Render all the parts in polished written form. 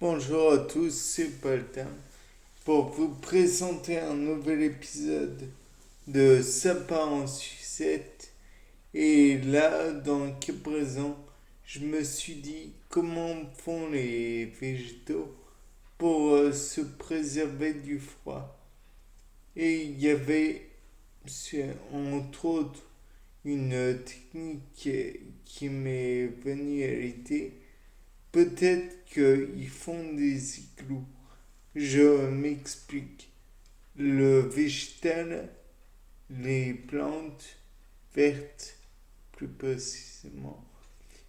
Bonjour à tous, c'est Paltin pour vous présenter un nouvel épisode de Sapin en sucette. Et là, dans le cas présent, je me suis dit comment font les végétaux pour se préserver du froid. Et il y avait, entre autres, une technique qui m'est venue à l'idée. Peut-être qu'ils font des igloos. Je m'explique. Le végétal, les plantes vertes plus précisément,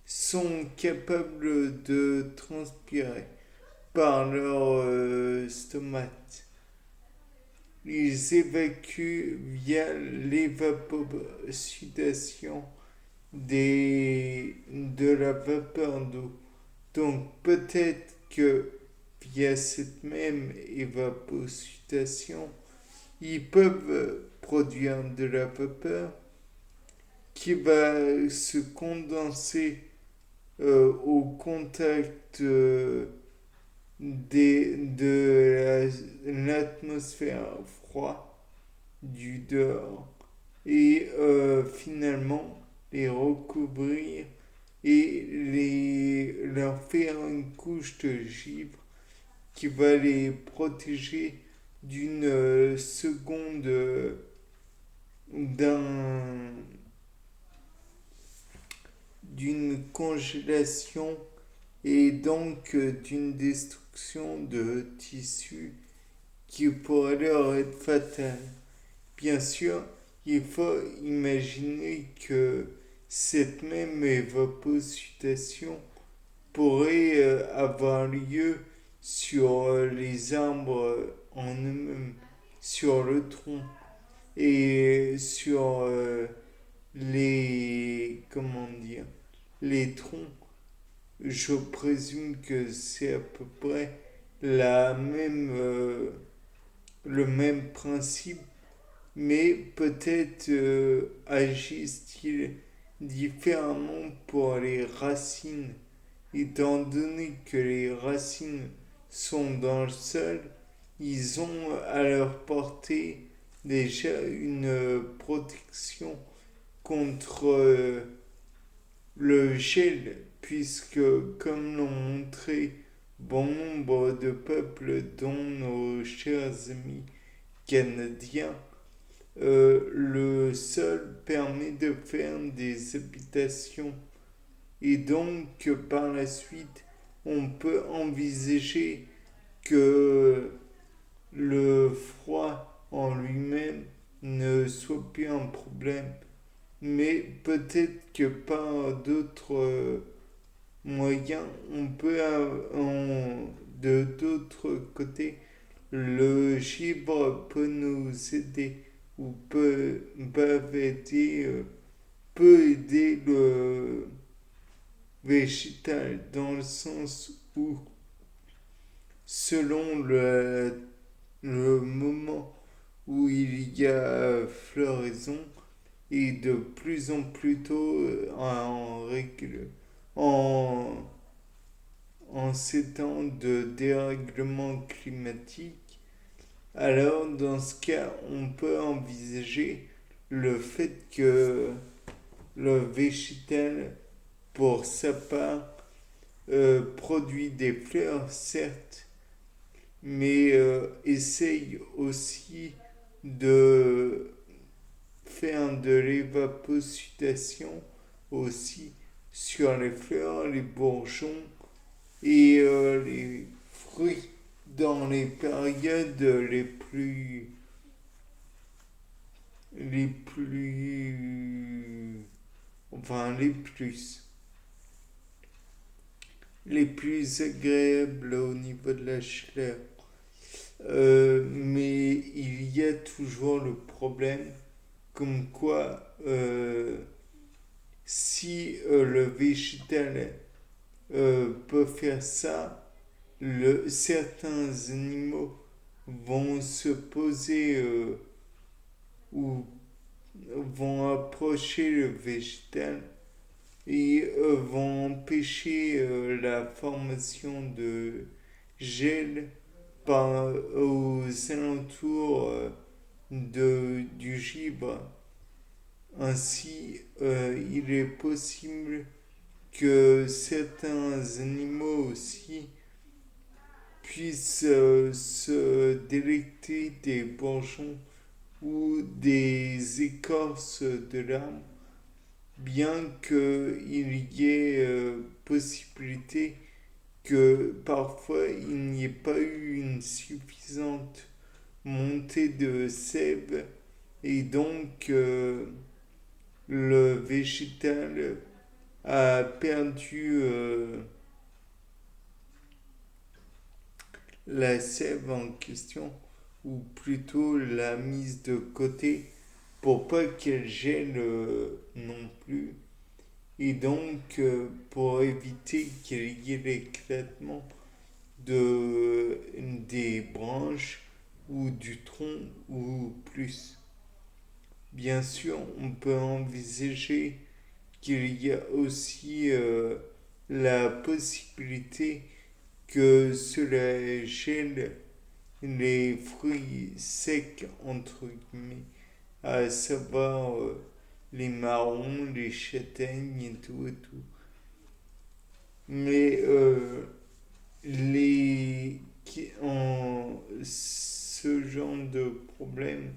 sont capables de transpirer par leur stomate. Ils évacuent via l'évaporation de la vapeur d'eau. Donc peut-être que via cette même évaporation, ils peuvent produire de la vapeur qui va se condenser au contact de l'atmosphère froide du dehors et finalement les recouvrir et leur faire une couche de givre qui va les protéger d'une seconde d'un d'une congélation et donc d'une destruction de tissus qui pourrait leur être fatale. Bien sûr, il faut imaginer que cette même évaporation pourrait avoir lieu sur les arbres en eux-mêmes, sur le tronc et sur comment dire, les troncs. Je présume que c'est à peu près le même principe, mais peut-être agissent-ils différemment pour les racines, étant donné que les racines sont dans le sol, ils ont à leur portée déjà une protection contre le gel, puisque, comme l'ont montré bon nombre de peuples, dont nos chers amis canadiens, le sol permet de faire des habitations. Et donc, par la suite, on peut envisager que le froid en lui-même ne soit plus un problème. Mais peut-être que par d'autres moyens, on peut, de d'autres côtés, le givre peut nous aider ou peut aider le végétal dans le sens où, selon le moment où il y a floraison, et de plus en plus tôt en, en ces temps de dérèglement climatique, alors dans ce cas, on peut envisager le fait que le végétal, pour sa part, produit des fleurs, certes, mais essaye aussi de faire de l'évaporation aussi sur les fleurs, les bourgeons et les fruits dans les périodes les plus enfin les plus agréables au niveau de la chaleur. Mais il y a toujours le problème comme quoi si le végétal peut faire ça, certains animaux vont se poser ou vont approcher le végétal et vont empêcher la formation gèle aux alentours du givre. Ainsi, il est possible que certains animaux aussi puissent se délecter des bourgeons ou des écorces de l'arbre, bien qu'il y ait possibilité que parfois il n'y ait pas eu une suffisante montée de sève et donc le végétal a perdu la sève en question, ou plutôt la mise de côté pour pas qu'elle gèle non plus. Et donc, pour éviter qu'il y ait l'éclatement des branches ou du tronc ou plus. Bien sûr, on peut envisager qu'il y a aussi la possibilité que cela gèle les fruits secs, entre guillemets, à savoir les marrons, les châtaignes et tout et tout. Mais ce genre de problème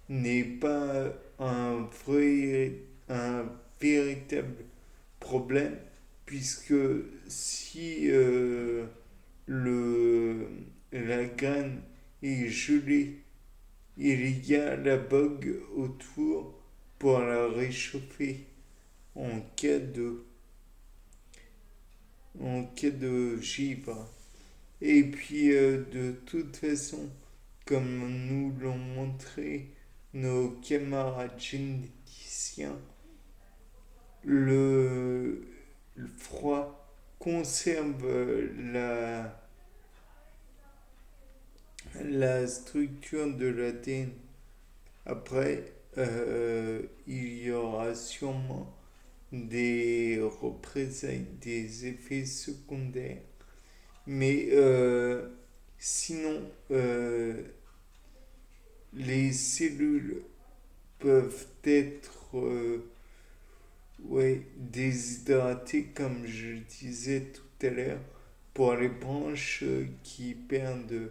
n'est pas un véritable problème, puisque si la graine est gelée, il y a la bogue autour pour la réchauffer en cas de, en cas de givre. Et puis de toute façon, comme nous l'ont montré nos camarades généticiens, le froid conserve la structure de l'ADN. Après, il y aura sûrement des représailles, des effets secondaires. Mais sinon, les cellules peuvent être déshydratées, comme je disais tout à l'heure, pour les branches qui perdent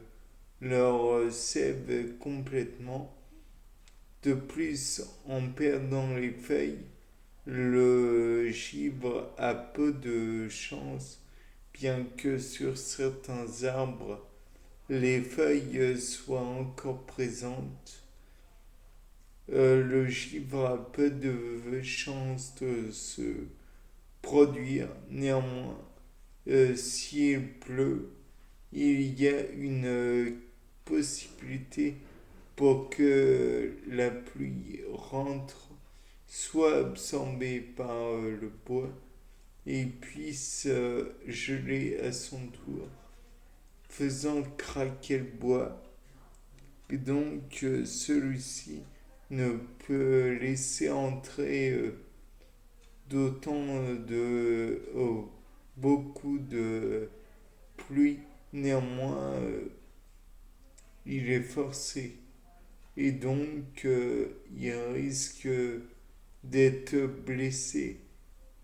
leur sève complètement. De plus, en perdant les feuilles, le givre a peu de chance, bien que sur certains arbres, les feuilles soient encore présentes. Le givre a peu de chances de se produire. Néanmoins, s'il pleut, il y a une possibilité pour que la pluie rentre, soit absorbée par le bois et puisse geler à son tour, faisant craquer le bois. Et donc celui-ci ne peut laisser entrer beaucoup de pluie. Néanmoins, il est forcé. Et donc, il risque d'être blessé.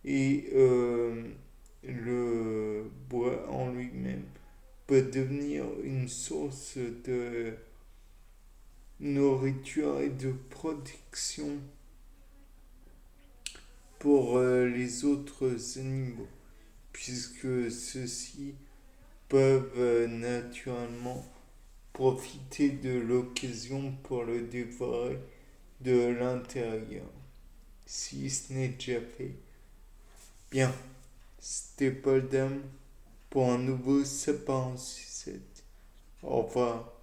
Et le bois en lui-même peut devenir une source de nourriture et de protection pour les autres animaux, puisque ceux-ci peuvent naturellement profiter de l'occasion pour le dévorer de l'intérieur, si ce n'est déjà fait. Bien, c'était Paul Dame pour un nouveau sapin en sucette. Au revoir.